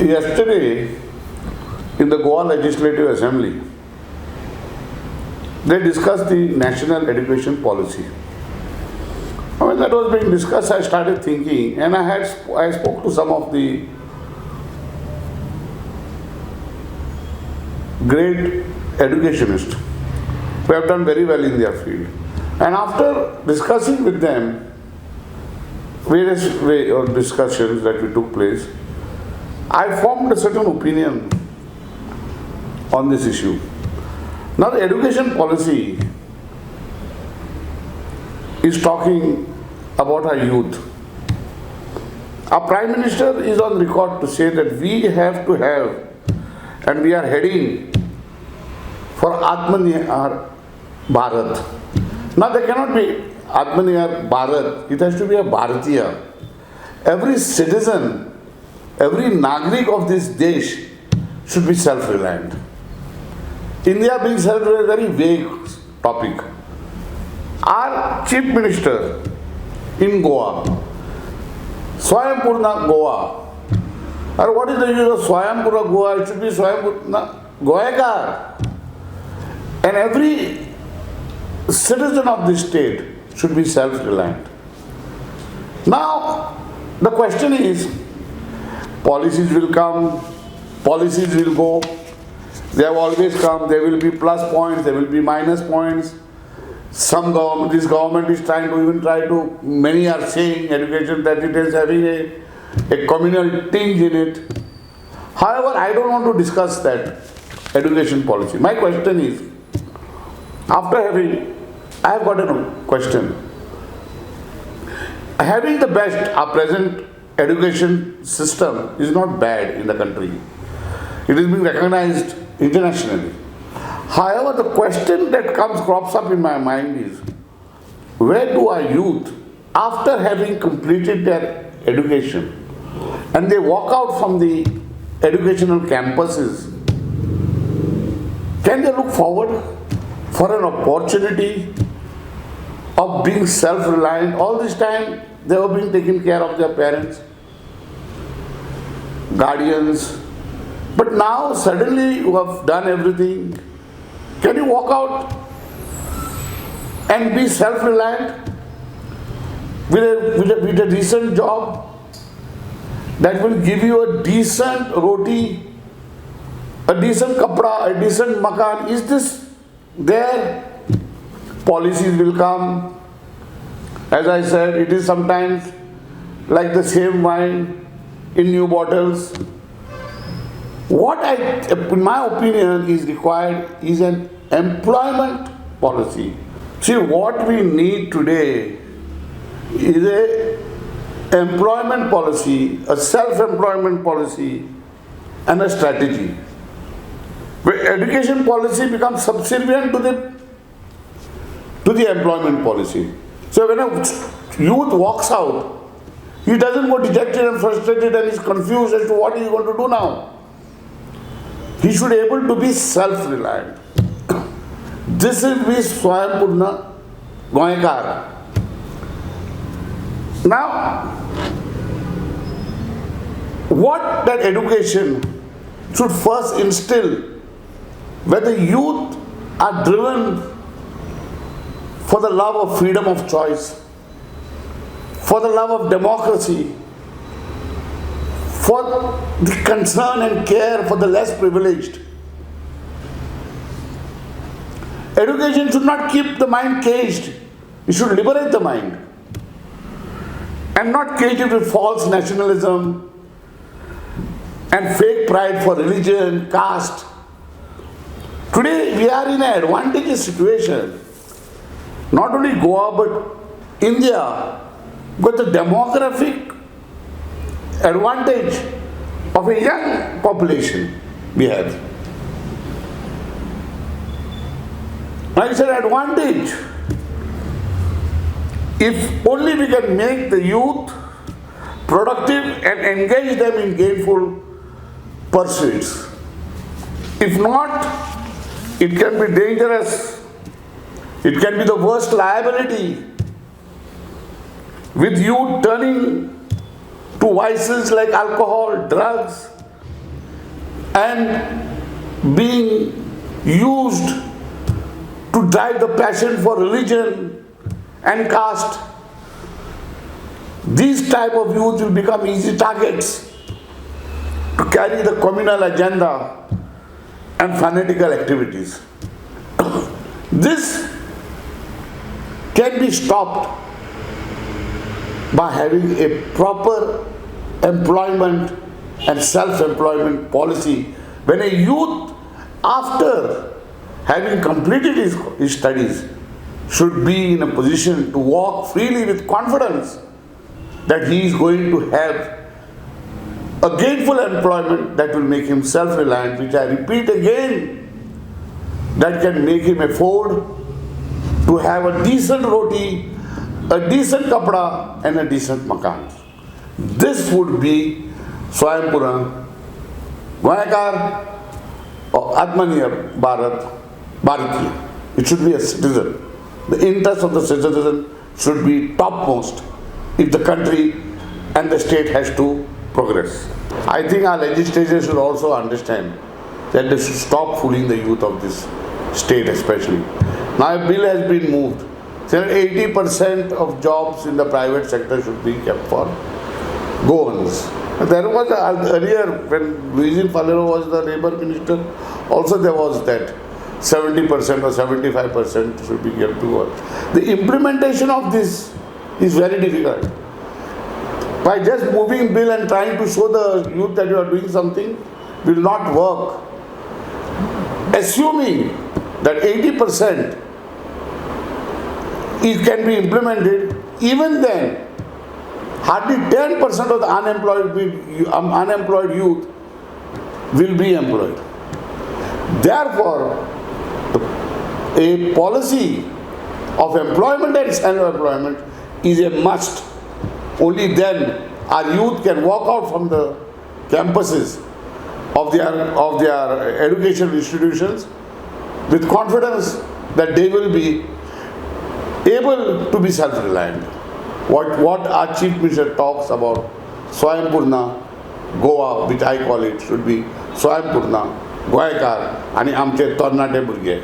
Yesterday, in the Goa Legislative Assembly, they discussed the national education policy. When that was being discussed, I started thinking, and I spoke to some of the great educationists who have done very well in their field. And after discussing with them various discussions that we took place, I formed a certain opinion on this issue. Now the education policy is talking about our youth. Our Prime Minister is on record to say that we have to have, and we are heading for Atmanirbhar Bharat. Now there cannot be Atmanirbhar Bharat, it has to be a Bharatiya. Every citizen, every Nagrik of this desh should be self-reliant. India being self-reliant is a very vague topic. Our Chief Minister in Goa, Swayambhurna Goa, or what is the use of Swayambhurna Goa? It should be Swayambhurna Goekar. And every citizen of this state should be self-reliant. Now, the question is, policies will come, policies will go. They have always come. There will be plus points, there will be minus points. This government is many are saying education that it is having a communal tinge in it. However, I don't want to discuss that education policy. My question is, I have got a question. Having the best, our present education system is not bad in the country. It is being recognized internationally. However, the question that crops up in my mind is, where do our youth, after having completed their education, and they walk out from the educational campuses, can they look forward for an opportunity of being self-reliant? All this time they were being taken care of their parents, guardians, but now suddenly you have done everything. Can you walk out and be self-reliant with a decent job that will give you a decent roti, a decent kapra, a decent makan? Is this there? Policies will come. As I said, it is sometimes like the same wine in new bottles. In my opinion, is required is an employment policy. See, what we need today is a employment policy, a self-employment policy, and a strategy, where education policy becomes subservient to the employment policy. So when a youth walks out, he doesn't go dejected and frustrated and is confused as to what he is going to do now. He should be able to be self-reliant. This will be Swayambhurna Goekar. Now, what that education should first instill, where the youth are driven for the love of freedom of choice, for the love of democracy, for the concern and care for the less privileged. Education should not keep the mind caged. It should liberate the mind and not cage it with false nationalism and fake pride for religion, caste. Today we are in an advantageous situation. Not only Goa but India, got the demographic advantage of a young population we have. Now it's an advantage. If only we can make the youth productive and engage them in gainful pursuits. If not, it can be dangerous. It can be the worst liability, with youth turning to vices like alcohol, drugs, and being used to drive the passion for religion and caste. These type of youth will become easy targets to carry the communal agenda and fanatical activities. This can be stopped by having a proper employment and self-employment policy. When a youth, after having completed his studies, should be in a position to walk freely with confidence that he is going to have a gainful employment that will make him self-reliant, which I repeat again, that can make him afford to have a decent roti, a decent kapda and a decent makan. This would be Swayambhurna, Goyakar or Atmanirbhar Bharatiya. It should be a citizen. The interest of the citizen should be topmost if the country and the state has to progress. I think our legislature should also understand that they should stop fooling the youth of this state especially. Now a bill has been moved. So 80% of jobs in the private sector should be kept for goans. There was earlier, when Luigi Falero was the labor minister, also there was that 70% or 75% should be kept to work. The implementation of this is very difficult. By just moving bill and trying to show the youth that you are doing something will not work. Assuming that 80% it can be implemented, even then hardly 10% of the unemployed youth will be employed. Therefore, a policy of employment and self-employment is a must. Only then our youth can walk out from the campuses of their educational institutions with confidence that they will be able to be self-reliant. What our Chief Minister talks about Swayambhurna Goa, which I call it, should be Swayambhurna Goyakar आणि आमचे तरणाटे भुरगे.